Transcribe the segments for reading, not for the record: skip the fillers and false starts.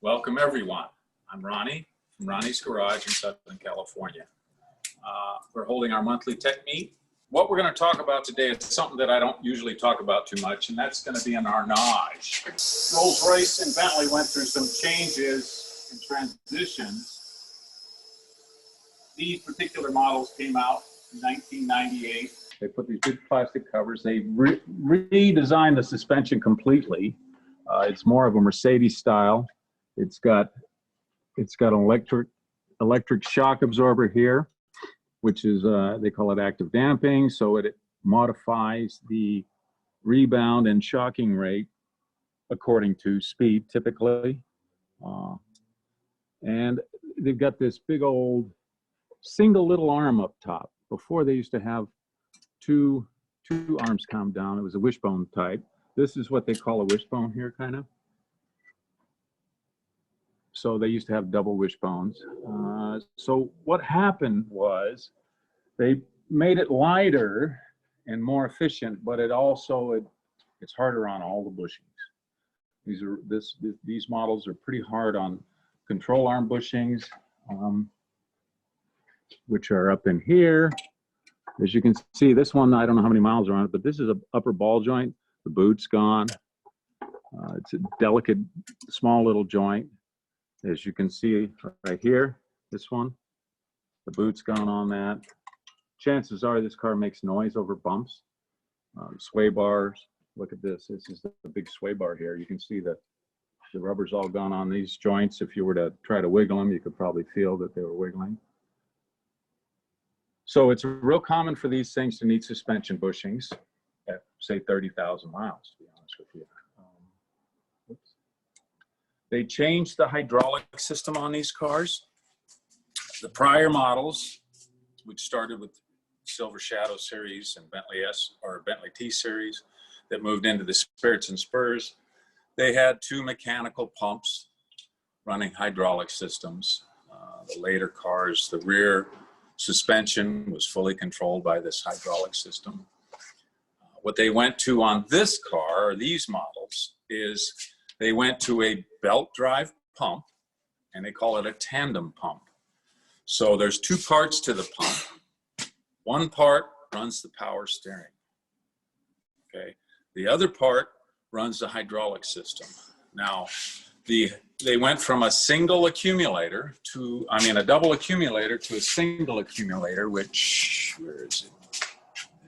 Welcome everyone. I'm Ronnie from Ronnie's Garage in Southern California. We're holding our monthly tech meet. What we're going to talk about today is something that I don't usually talk about too much, and that's going to be an Arnage. Rolls-Royce and Bentley went through some changes and transitions. These particular models came out in 1998. They put these big plastic covers. They redesigned the suspension completely. It's more of a Mercedes style. It's got an electric shock absorber here, which is they call it active damping, so it modifies the rebound and shocking rate according to speed typically. And they've got this big old single little arm up top. Before they used to have two arms come down. It was a wishbone type. This is what they call a wishbone here, kind of. So they used to have double wishbones. So what happened was they made it lighter and more efficient, but it's harder on all the bushings. These models are pretty hard on control arm bushings, which are up in here. As you can see, this one, I don't know how many miles are on it, but this is an upper ball joint. The boot's gone. It's a delicate, small little joint. As you can see right here, this one, the boot's gone on that. Chances are this car makes noise over bumps. Sway bars, look at this. This is the big sway bar here. You can see that the rubber's all gone on these joints. If you were to try to wiggle them, you could probably feel that they were wiggling. So it's real common for these things to need suspension bushings at, say, 30,000 miles, to be honest with you. They changed the hydraulic system on these cars. The prior models, which started with Silver Shadow series and Bentley S or Bentley T series, that moved into the Spirits and Spurs, they had two mechanical pumps running hydraulic systems. The later cars, the rear suspension was fully controlled by this hydraulic system. What they went to on this car, or these models, is they went to a belt drive pump, and they call it a tandem pump. So there's two parts to the pump. One part runs the power steering. Okay. The other part runs the hydraulic system. Now, they went from a single accumulator to, a double accumulator to a single accumulator, which, where is it?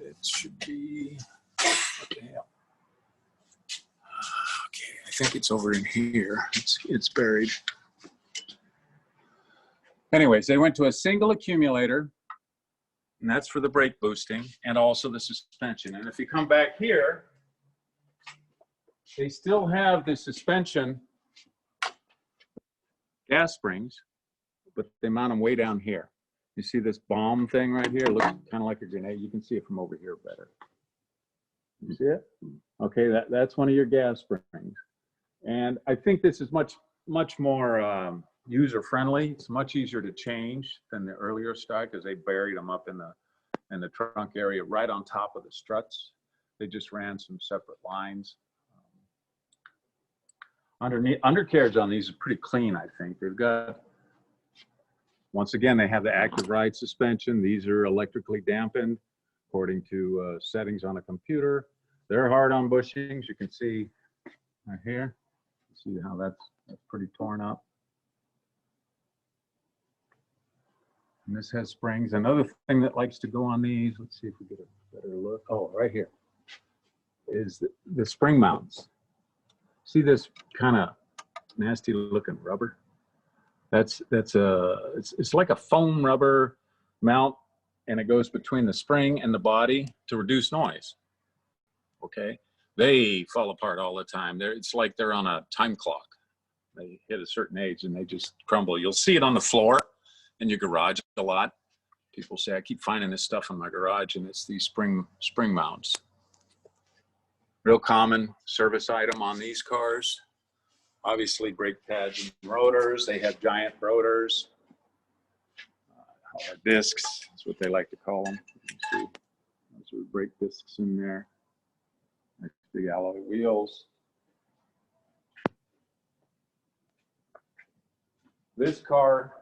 It should be, what the hell? Okay, I think it's over in here. It's buried. Anyways, they went to a single accumulator, and that's for the brake boosting and also the suspension. And if you come back here, they still have the suspension gas springs, but they mount them way down here. You see this bomb thing right here? It looks kind of like a grenade. You can see it from over here better. You see it? Okay, that's one of your gas springs. And I think this is much more user-friendly. It's much easier to change than the earlier style because they buried them up in the trunk area right on top of the struts. They just ran some separate lines. Undercarriage on these is pretty clean, I think. They've got, once again, they have the active ride suspension. These are electrically dampened according to settings on a computer. They're hard on bushings. You can see right here. See how that's pretty torn up. And this has springs. Another thing that likes to go on these, let's see if we get a better look. Oh, right here is the spring mounts. See this kind of nasty looking rubber? It's like a foam rubber mount, and it goes between the spring and the body to reduce noise. Okay, they fall apart all the time. It's like they're on a time clock. They hit a certain age and they just crumble. You'll see it on the floor in your garage a lot. People say, I keep finding this stuff in my garage, and it's these spring mounts. Real common service item on these cars. Obviously, brake pads and rotors. They have giant rotors. Or discs, that's what they like to call them. You can see those are brake discs in there. Nice big alloy wheels. this car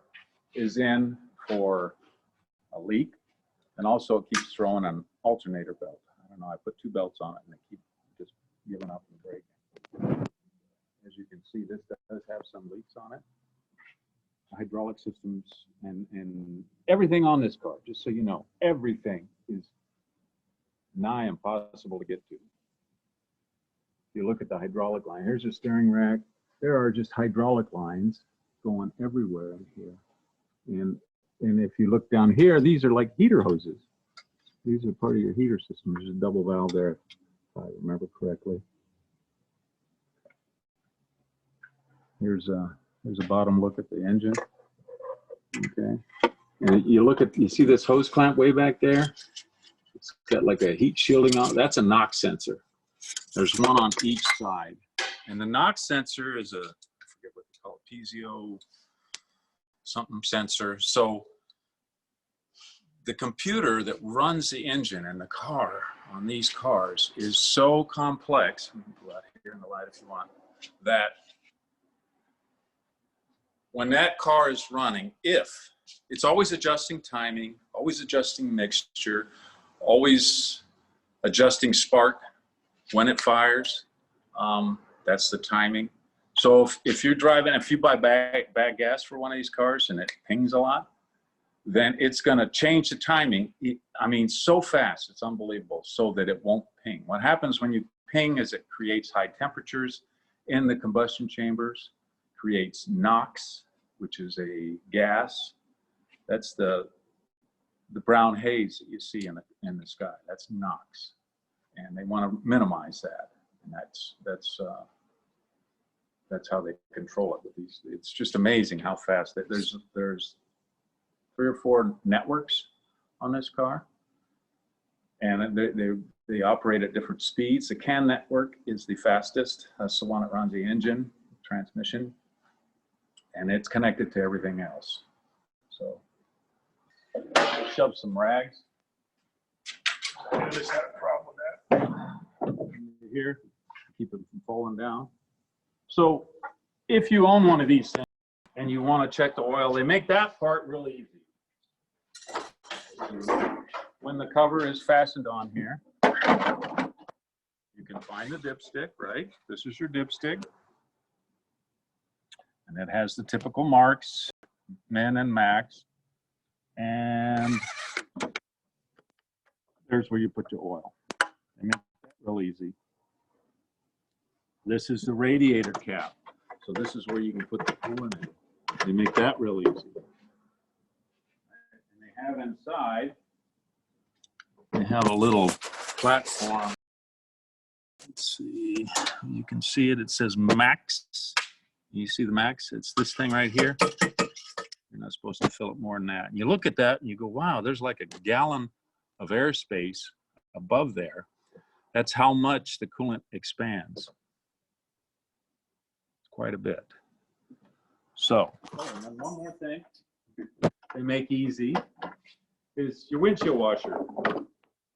is in for a leak, and also it keeps throwing an alternator belt. I don't know, I put 2 belts on it and they keep just giving up and breaking. As you can see, this does have some leaks on it. Hydraulic systems and everything on this car, just so you know, everything is nigh impossible to get to. If you look at the hydraulic line, here's a steering rack. There are just hydraulic lines going everywhere in here. And if you look down here, these are like heater hoses. These are part of your heater system. There's a double valve there, if I remember correctly. Here's a bottom look at the engine. Okay. And you see this hose clamp way back there? It's got like a heat shielding on. That's a NOx sensor. There's one on each side. And the NOx sensor is I forget what they call it, piezo something sensor. So the computer that runs the engine in the car on these cars is so complex. You can go out here in the light if you want. That when that car is running, if it's always adjusting timing, always adjusting mixture, always adjusting spark when it fires, that's the timing. So if you're driving, if you buy bad gas for one of these cars and it pings a lot, then it's going to change the timing. I mean, so fast, it's unbelievable, so that it won't ping. What happens when you ping is it creates high temperatures in the combustion chambers, creates NOx, which is a gas. That's the brown haze that you see in the sky. That's NOx, and they want to minimize that. And that's how they control it with these. It's just amazing how fast there's 3 or 4 networks on this car, and they operate at different speeds. The CAN network is the fastest. That's the one that runs the engine, transmission, and it's connected to everything else. So shove some rags. I just had a problem with that. Here, keep it from falling down. So if you own one of these things and you want to check the oil, they make that part really easy. When the cover is fastened on here, you can find the dipstick, right? This is your dipstick. And it has the typical marks, Min and Max. And there's where you put your oil. They make that real easy. This is the radiator cap. So this is where you can put the coolant in. They make that real easy. And they have inside, they have a little platform. Let's see, you can see it. It says Max. You see the Max? It's this thing right here. You're not supposed to fill it more than that. And you look at that and you go, wow, there's like a gallon of airspace above there. That's how much the coolant expands. It's quite a bit. So, and then one more thing they make easy is your windshield washer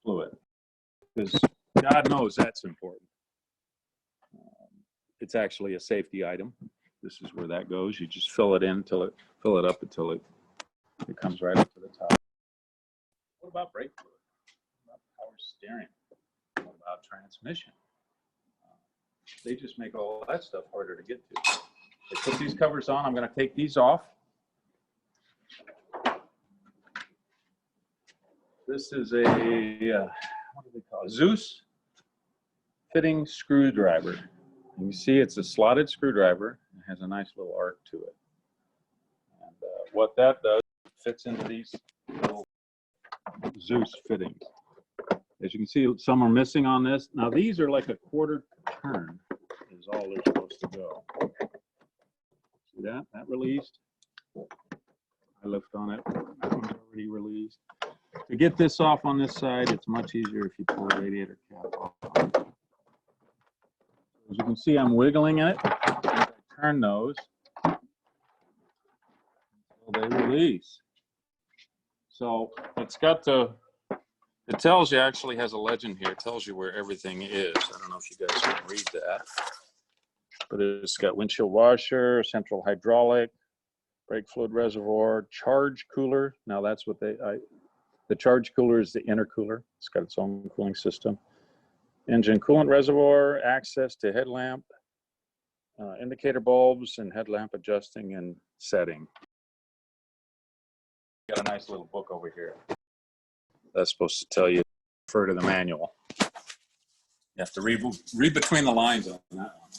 fluid, because God knows that's important. It's actually a safety item. This is where that goes. You just fill it in until fill it up until it comes right up to the top. What about brake fluid? What about power steering? What about transmission? They just make all that stuff harder to get to. They put these covers on. I'm going to take these off. This is a, what do they call it? Zeus fitting screwdriver. You see it's a slotted screwdriver. It has a nice little arc to it. And what that does, fits into these little Zeus fittings. As you can see, some are missing on this. Now these are like a quarter turn is all they're supposed to go. See that? That released. I lift on it. That one's already released. To get this off on this side, it's much easier if you pull the radiator cap off. As you can see, I'm wiggling it. I turn those until they release. So it's got the, it tells you, actually has a legend here. It tells you where everything is. I don't know if you guys can read that. But it's got windshield washer, central hydraulic, brake fluid reservoir, charge cooler. Now that's what the charge cooler is the intercooler. It's got its own cooling system. Engine coolant reservoir, access to headlamp, indicator bulbs, and headlamp adjusting and setting. Got a nice little book over here. That's supposed to tell you, refer to the manual. You have to read between the lines on that one.